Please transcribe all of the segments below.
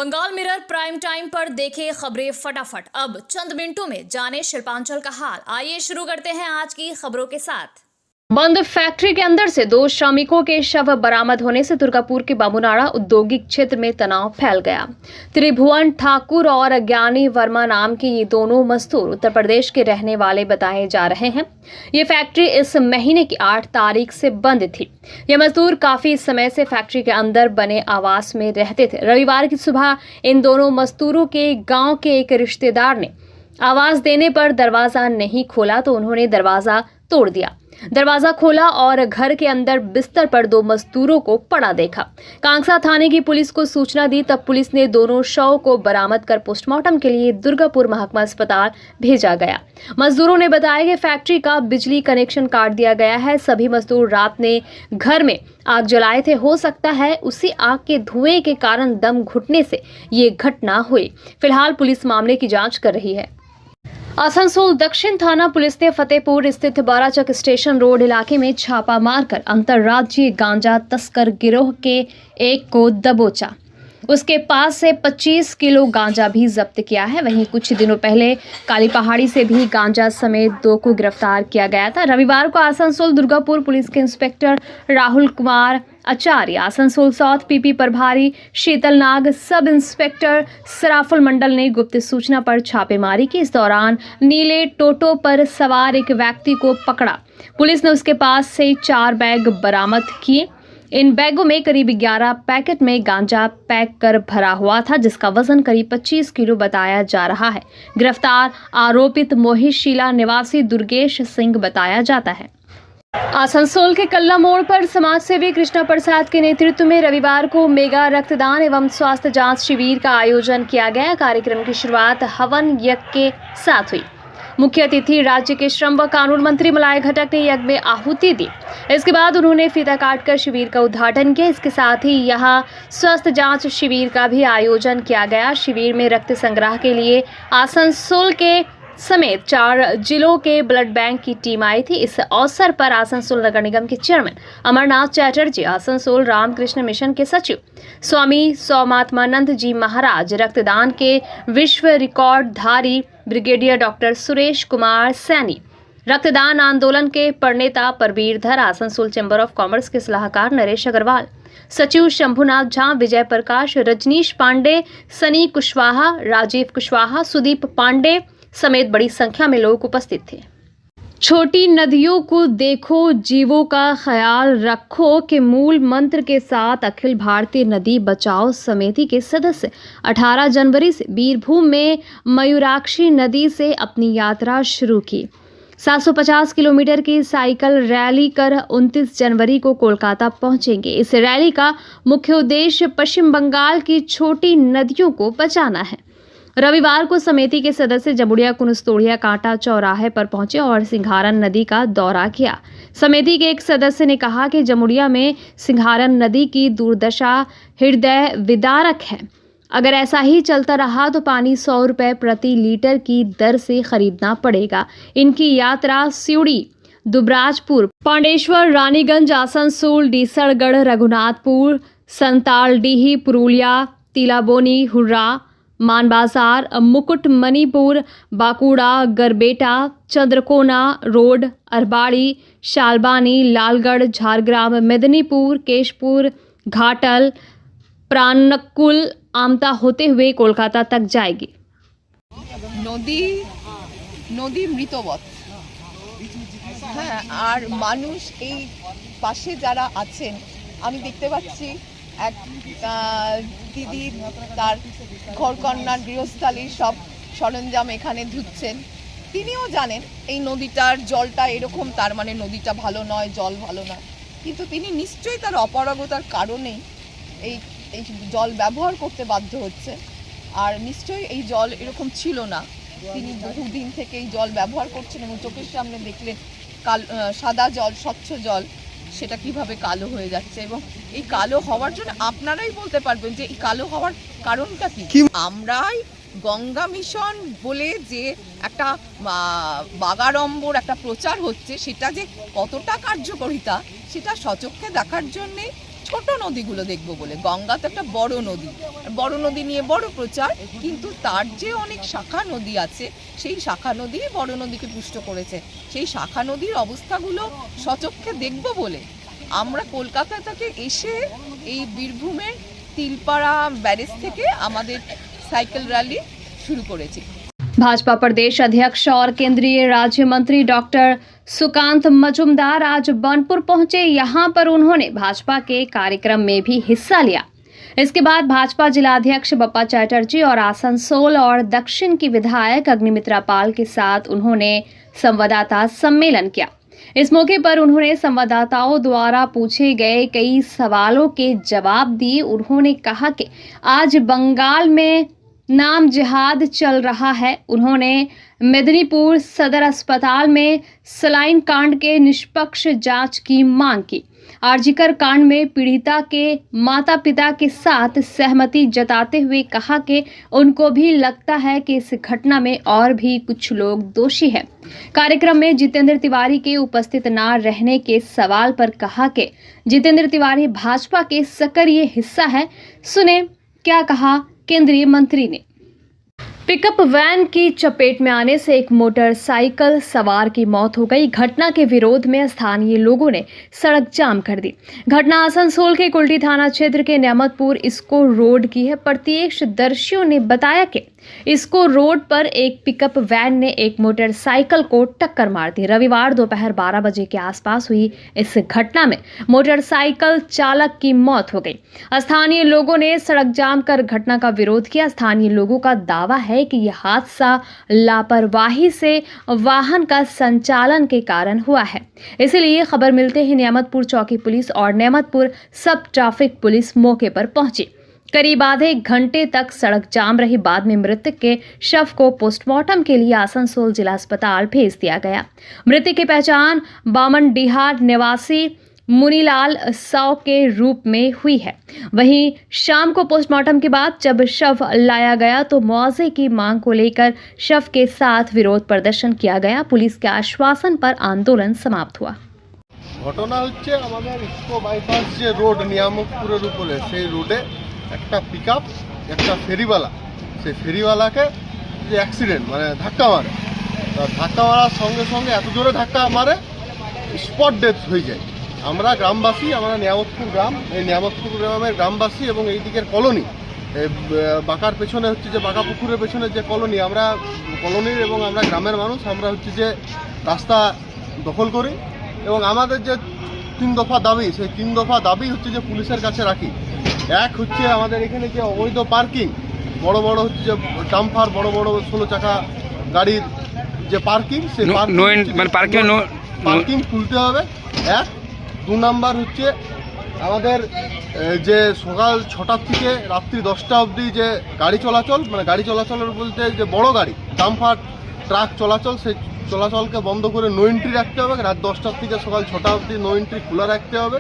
Bengal mirror prime time पर देखें खबरें फटाफट। अब चंद मिनटों में जाने शिल्पांचल का हाल। आइए शुरू करते हैं आज की खबरों के साथ। बंद फैक्ट्री के अंदर से 2 श्रमिकों के शव बरामद होने से दुर्गापुर के बाबूनाड़ा औद्योगिक क्षेत्र में तनाव फैल गया। त्रिभुवन ठाकुर और ज्ञानी वर्मा नाम के ये दोनों मजदूर उत्तर प्रदेश के रहने वाले बताए जा रहे हैं। ये फैक्ट्री इस महीने की 8 तारीख से बंद थी। ये मजदूर काफी समय से फैक्ट्री के अंदर बने आवास में रहते थे। रविवार की सुबह इन दोनों मजदूरों के गाँव के एक रिश्तेदार ने आवाज देने पर दरवाजा नहीं खोला तो उन्होंने दरवाजा तोड़ दिया। दरवाजा खोला और घर के अंदर बिस्तर पर 2 मजदूरों को पड़ा देखा। कांगसा थाने की पुलिस को सूचना दी, तब पुलिस ने दोनों शव को बरामद कर पोस्टमार्टम के लिए दुर्गापुर महकमा अस्पताल भेजा गया। मजदूरों ने बताया कि फैक्ट्री का बिजली कनेक्शन काट दिया गया है। सभी मजदूर रात में घर में आग जलाए थे। हो सकता है उसी आग के धुएं के कारण दम घुटने से ये घटना हुई। फिलहाल पुलिस मामले की जाँच कर रही है। आसनसोल दक्षिण थाना पुलिस ने फतेहपुर स्थित बाराचक स्टेशन रोड इलाके में छापा मारकर अंतर्राज्यीय गांजा तस्कर गिरोह के एक को दबोचा। उसके पास से 25 किलो गांजा भी जब्त किया है। वहीं कुछ दिनों पहले काली पहाड़ी से भी गांजा समेत 2 को गिरफ्तार किया गया था। रविवार को आसनसोल दुर्गापुर पुलिस के इंस्पेक्टर राहुल कुमार आचार्य, आसनसोल साउथ पीपी प्रभारी शीतल नाग, सब इंस्पेक्टर सराफुल मंडल ने गुप्त सूचना पर छापेमारी की। इस दौरान नीले टोटो पर सवार एक व्यक्ति को पकड़ा। पुलिस ने उसके पास से 4 बैग बरामद किए। इन बैगों में करीब 11 पैकेट में गांजा पैक कर भरा हुआ था, जिसका वजन करीब 25 किलो बताया जा रहा है। गिरफ्तार आरोपित मोहित शीला निवासी दुर्गेश सिंह बताया जाता है। आसनसोल के कल्ला मोड़ पर समाज सेवी कृष्णा प्रसाद के नेतृत्व में रविवार को मेगा रक्तदान एवं स्वास्थ्य जांच शिविर का आयोजन किया गया। कार्यक्रम की शुरुआत हवन यज्ञ के साथ हुई। मुख्य अतिथि राज्य के श्रम व कानून मंत्री मलाय घटक ने यज्ञ में आहुति दी। इसके बाद उन्होंने फीता काटकर शिविर का उद्घाटन किया। इसके साथ ही यहां स्वास्थ्य जांच शिविर का भी आयोजन किया गया। शिविर में रक्त संग्रह के लिए आसनसोल के समेत 4 जिलों के ब्लड बैंक की टीम आई थी। इस अवसर पर आसनसोल नगर निगम के चेयरमैन अमरनाथ चैटर्जी, आसनसोल रामकृष्ण मिशन के सचिव स्वामी सौमात्मानंद जी महाराज, रक्तदान के विश्व रिकॉर्डधारी ब्रिगेडियर डॉक्टर सुरेश कुमार सैनी, रक्तदान आंदोलन के प्रणेता परवीर धर, आसनसोल चैम्बर ऑफ कॉमर्स के सलाहकार नरेश अग्रवाल, सचिव शंभुनाथ झा, विजय प्रकाश, रजनीश पांडे, सनी कुशवाहा, राजीव कुशवाहा, सुदीप पांडे समेत बड़ी संख्या में लोग उपस्थित थे। छोटी नदियों को देखो, जीवों का ख्याल रखो के मूल मंत्र के साथ अखिल भारतीय नदी बचाओ समिति के सदस्य 18 जनवरी से बीरभूम में मयूराक्षी नदी से अपनी यात्रा शुरू की। 750 किलोमीटर की साइकिल रैली कर 29 जनवरी को कोलकाता पहुंचेंगे। इस रैली का मुख्य उद्देश्य पश्चिम बंगाल की छोटी नदियों को बचाना है। रविवार को समिति के सदस्य जमुड़िया कुनस्तोड़िया कांटा चौराहे पर पहुंचे और सिंघारन नदी का दौरा किया। समिति के एक सदस्य ने कहा कि जमुड़िया में सिंघारन नदी की दुर्दशा हृदय विदारक है। अगर ऐसा ही चलता रहा तो पानी 100 रुपये प्रति लीटर की दर से खरीदना पड़ेगा। इनकी यात्रा सिउड़ी, दुबराजपुर, पांडेश्वर, रानीगंज, आसनसोल, डीसरगढ़, रघुनाथपुर, संतालडीही, पुरुलिया, तिलाबोनी, हुर्रा, मानबाजार, मुकुट मणिपुर, बांकुड़ा, गरबेटा, चंद्रकोना रोड, अरबाड़ी, शालबानी, लालगढ़, झारग्राम, मेदिनीपुर, केशपुर, घाटल, प्राणकुल, आमता होते हुए कोलकाता तक जाएगी। नदी मृतवत, হ্যাঁ, আর মানুষ এই পাশে যারা আছেন, আমি দেখতে পাচ্ছি এক দিদি তার ঘরকন্যার গৃহস্থালীর সব সরঞ্জাম এখানে ধুচ্ছেন। তিনিও জানেন এই নদীটার জলটা এরকম, তার মানে নদীটা ভালো নয়, জল ভালো নয়, কিন্তু তিনি নিশ্চয়ই তার অপারগতার কারণেই এই জল ব্যবহার করতে বাধ্য হচ্ছে। আর নিশ্চয়ই এই জল এরকম ছিল না, তিনি বহুদিন থেকে এই জল ব্যবহার করছেন এবং চোখের সামনে দেখলেন সাদা জল, স্বচ্ছ জল, সেটা কিভাবে কালো হয়ে যাচ্ছে। এবং এই কালো হওয়ার জন্য আপনারাই বলতে পারবেন যে এই কালো হওয়ার কারণটা কি। আমরাই গঙ্গা মিশন বলে যে একটা বাগাড়ম্বর একটা প্রচার হচ্ছে, সেটা যে কতটা কার্যকারিতা সেটা সচক্ষে দেখার জন্যে ছোট নদীগুলো দেখবো বলে। গঙ্গা তো একটা বড় নদী, বড় নদী নিয়ে বড় প্রচার, কিন্তু তার যে অনেক শাখা নদী আছে সেই শাখা নদী বড় নদীকে পুষ্ট করেছে। সেই শাখা নদীর অবস্থাগুলো সচক্ষে দেখবো বলে আমরা কলকাতা থেকে এসে এই বীরভূমের তিলপাড়া ব্যারেজ থেকে আমাদের साइकिल रैली शुरू करेছি। भाजपा प्रदेश अध्यक्ष और केंद्रीय राज्य मंत्री डॉक्टर सुकांत मजूमदार आज बनपुर पहुंचे। यहां पर उन्होंने भाजपा के कार्यक्रम में भी हिस्सा लिया। इसके बाद भाजपा जिलाध्यक्ष बप्पा चैटर्जी और आसनसोल और दक्षिण की विधायक अग्निमित्रा पाल के साथ उन्होंने संवाददाता सम्मेलन किया। इस मौके पर उन्होंने संवाददाताओं द्वारा पूछे गए कई सवालों के जवाब दिए। उन्होंने कहा कि आज बंगाल में नाम जिहाद चल रहा है। उन्होंने मेदिनीपुर सदर अस्पताल में सलाइन कांड के निष्पक्ष जांच की मांग की। आरजीकर कांड में पीड़िता के माता पिता के साथ सहमति जताते हुए कहा कि उनको भी लगता है कि इस घटना में और भी कुछ लोग दोषी हैं। कार्यक्रम में जितेंद्र तिवारी के उपस्थित न रहने के सवाल पर कहा कि जितेंद्र तिवारी भाजपा के सक्रिय हिस्सा है। सुने क्या कहा केंद्रीय मंत्री ने। पिकअप वैन की चपेट में आने से एक मोटरसाइकिल सवार की मौत हो गई। घटना के विरोध में स्थानीय लोगों ने सड़क जाम कर दी। घटना आसनसोल के कुल्टी थाना क्षेत्र के न्यामतपुर इसको रोड की है। प्रत्यक्षदर्शियों ने बताया कि इसको रोड पर एक पिकअप वैन ने एक मोटरसाइकिल को टक्कर मार दी। रविवार दोपहर 12 बजे के आसपास हुई इस घटना में मोटरसाइकिल चालक की मौत हो गई। स्थानीय लोगों ने सड़क जाम कर घटना का विरोध किया। स्थानीय लोगों का दावा है कि यह हादसा लापरवाही से वाहन का संचालन के कारण हुआ है। इसलिए खबर मिलते ही न्यामतपुर चौकी पुलिस और न्यामतपुर सब ट्रैफिक पुलिस मौके पर पहुंची। करीब आधे घंटे तक सड़क जाम रही। बाद में मृतक के शव को पोस्टमार्टम के लिए आसनसोल जिला अस्पताल भेज दिया गया। मृतक की पहचान बामनडीहार निवासी मुनीलाल साव के रूप में हुई है। वहीं शाम को पोस्टमार्टम के बाद जब शव लाया गया तो मुआवजे की मांग को लेकर शव के साथ विरोध प्रदर्शन किया गया। पुलिस के आश्वासन पर आंदोलन समाप्त हुआ। ঘটনা হচ্ছে আমাদের ইসকো বাইপাস যে রোড নিয়ামতপুরের উপরে সেই রোডে একটা পিকআপ একটা ফেরিওয়ালা, সেই ফেরিওয়ালাকে যে অ্যাক্সিডেন্ট মানে ধাক্কা মারে, ধাক্কা মারার সঙ্গে সঙ্গে এত জোরে ধাক্কা মারে স্পট ডেথ হয়ে যায়। আমরা গ্রামবাসী, আমরা নিয়ামতপুর গ্রাম, এই নিয়ামতপুর গ্রামের গ্রামবাসী এবং এই দিকের কলোনি, বাঁকার পেছনে হচ্ছে যে বাঁকা পুকুরের পেছনে যে কলোনি, আমরা কলোনির এবং আমরা গ্রামের মানুষ, আমরা হচ্ছে যে রাস্তা দখল করি এবং আমাদের যে 3 দফা দাবি, সেই 3 দফা দাবি হচ্ছে যে পুলিশের কাছে রাখি। এক হচ্ছে আমাদের এখানে যে অবৈধ পার্কিং, বড় বড় হচ্ছে যে ডাম্পার, বড় বড় 16 চাকা গাড়ির যে পার্কিং, সেই পার্কিং খুলতে হবে। 2 নাম্বার হচ্ছে আমাদের যে সকাল 6টা থেকে রাত্রি 10টা অবধি যে গাড়ি চলাচল, মানে গাড়ি চলাচলের বলতে যে বড় গাড়ি ডাম্পার ট্রাক চলাচল, সেই চলাচলকে বন্ধ করে নো এন্ট্রি রাখতে হবে। রাত 10টার থেকে সকাল 6টা অবধি নো এন্ট্রি খোলা রাখতে হবে।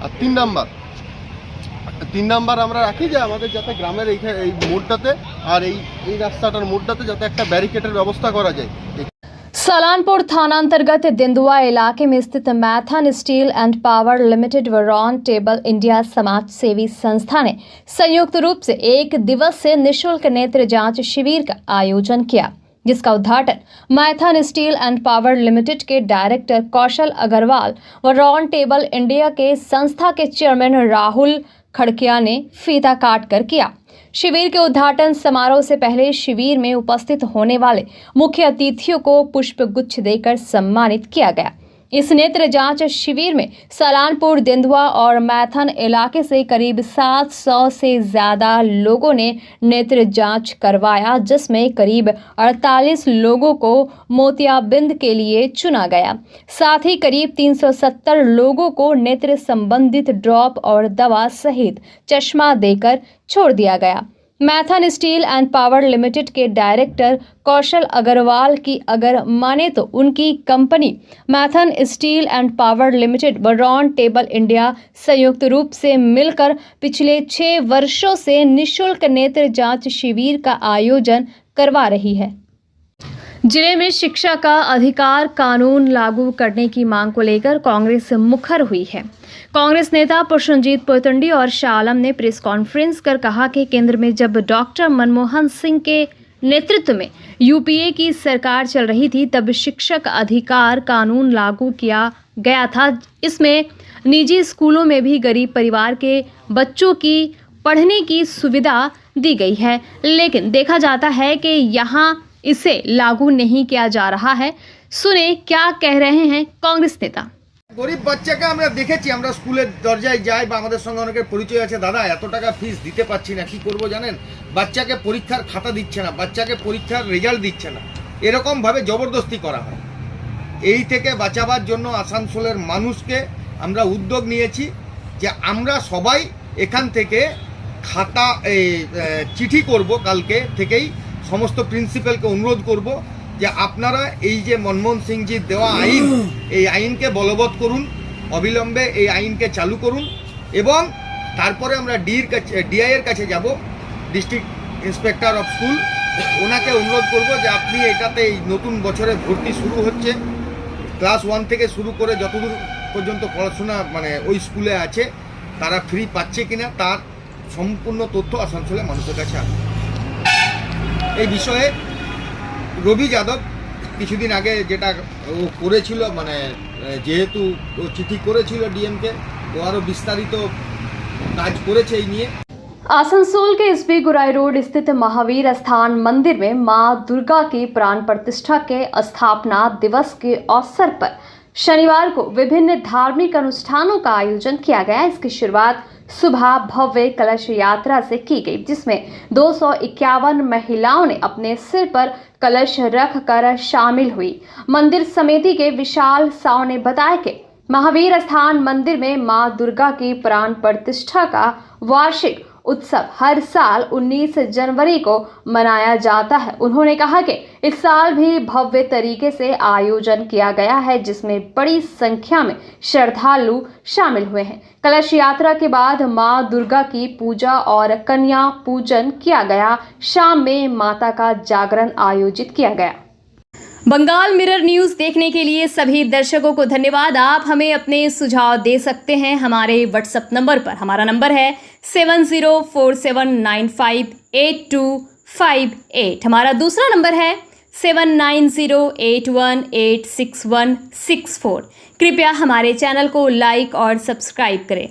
আর 3 নাম্বার আমরা রাখি যে আমাদের যাতে গ্রামের এই মোড়টাতে আর এই রাস্তাটার মোড়টাতে যাতে একটা ব্যারিকেডের ব্যবস্থা করা যায়। सलानपुर थाना अंतर्गत दिंदुआ इलाके में स्थित Maithon steel and power limited व रॉन टेबल इंडिया समाज सेवी संस्था ने संयुक्त रूप से 1 दिवसीय निःशुल्क नेत्र जांच शिविर का आयोजन किया, जिसका उद्घाटन Maithon steel and power limited के डायरेक्टर कौशल अग्रवाल व रॉन टेबल इंडिया के संस्था के चेयरमैन राहुल खड़किया ने फीता काट कर किया। शिविर के उद्घाटन समारोह से पहले शिविर में उपस्थित होने वाले मुख्य अतिथियों को पुष्प गुच्छ देकर सम्मानित किया गया। इस नेत्र जांच शिविर में सलानपुर, दिंदुआ और मैथन इलाके से करीब 700 से ज्यादा लोगों ने नेत्र जांच करवाया, जिसमें करीब 48 लोगों को मोतियाबिंद के लिए चुना गया। साथ ही करीब 370 लोगों को नेत्र संबंधित ड्रॉप और दवा सहित चश्मा देकर छोड़ दिया गया। Maithon steel and power limited के डायरेक्टर कौशल अग्रवाल की अगर माने तो उनकी company Maithon steel and power limited व रॉन टेबल इंडिया संयुक्त रूप से मिलकर पिछले 6 वर्षों से निःशुल्क नेत्र जांच शिविर का आयोजन करवा रही है। जिले में शिक्षा का अधिकार कानून लागू करने की मांग को लेकर कांग्रेस मुखर हुई है। कांग्रेस नेता प्रशनजीत पोतंडी और शाह आलम ने प्रेस कॉन्फ्रेंस कर कहा कि केंद्र में जब डॉक्टर मनमोहन सिंह के नेतृत्व में यूपीए की सरकार चल रही थी तब शिक्षक अधिकार कानून लागू किया गया था। इसमें निजी स्कूलों में भी गरीब परिवार के बच्चों की पढ़ने की सुविधा दी गई है, लेकिन देखा जाता है कि यहाँ इसे लागू नहीं किया जा रहा है। सुने क्या कह रहे हैं कांग्रेस नेता। গরিব বাচ্চাকে আমরা দেখেছি, আমরা স্কুলের দরজায় যাই বা আমাদের সঙ্গে অনেকের পরিচয় আছে, দাদা এত টাকা ফিস দিতে পারছি না, কি করব জানেন, বাচ্চাকে পরীক্ষার খাতা দিচ্ছে না, বাচ্চাকে পরীক্ষার রেজাল্ট দিচ্ছে না, এরকম ভাবে জবরদস্তি করা হয়। এই থেকে বাঁচাবার জন্য আসানসোলের মানুষকে আমরা উদ্যোগ নিয়েছি যে আমরা সবাই এখান থেকে খাতা চিঠি করব, কালকে থেকেই সমস্ত প্রিন্সিপালকে অনুরোধ করব যে আপনারা এই যে মনমোহন সিংজির দেওয়া আইন, এই আইনকে বলবৎ করুন, অবিলম্বে এই আইনকে চালু করুন এবং তারপরে আমরা ডিআই এর কাছে যাব, ডিস্ট্রিক্ট ইন্সপেক্টর অফ স্কুল, ওনাকে অনুরোধ করব যে আপনি এটাতে এই নতুন বছরে ভর্তি শুরু হচ্ছে, ক্লাস 1 থেকে শুরু করে যতদূর পর্যন্ত পড়াশোনা মানে ওই স্কুলে আছে তারা ফ্রি পাচ্ছে কিনা তার সম্পূর্ণ তথ্য আসানসোলের মানুষের কাছে আসবে। এই বিষয়ে রবি যাদব কিছুদিন আগে যেটা ও করেছিল, মানে যেহেতু ও চিঠি করেছিল ডিএমকে, ও আরও বিস্তারিত কাজ করেছে এই নিয়ে। आसनसोल के एसबी गुराई रोड स्थित महावीर स्थान मंदिर में मां दुर्गा की प्राण प्रतिष्ठा के स्थापना दिवस के अवसर पर शनिवार को विभिन्न धार्मिक अनुष्ठानों का आयोजन किया गया। इसकी शुरुआत सुबह भव्य कलश यात्रा से की गई, जिसमें 251 महिलाओं ने अपने सिर पर कलश रख कर शामिल हुई। मंदिर समिति के विशाल साव ने बताया कि महावीर स्थान मंदिर में मां दुर्गा की प्राण प्रतिष्ठा का वार्षिक उत्सव हर साल 19 जनवरी को मनाया जाता है। उन्होंने कहा कि इस साल भी भव्य तरीके से आयोजन किया गया है, जिसमें बड़ी संख्या में श्रद्धालु शामिल हुए हैं। कलश यात्रा के बाद मां दुर्गा की पूजा और कन्या पूजन किया गया। शाम में माता का जागरण आयोजित किया गया। बंगाल मिरर न्यूज़ देखने के लिए सभी दर्शकों को धन्यवाद। आप हमें अपने सुझाव दे सकते हैं हमारे व्हाट्सएप नंबर पर। हमारा नंबर है 7047958258। हमारा दूसरा नंबर है 7908186164। कृपया हमारे चैनल को लाइक और सब्सक्राइब करें।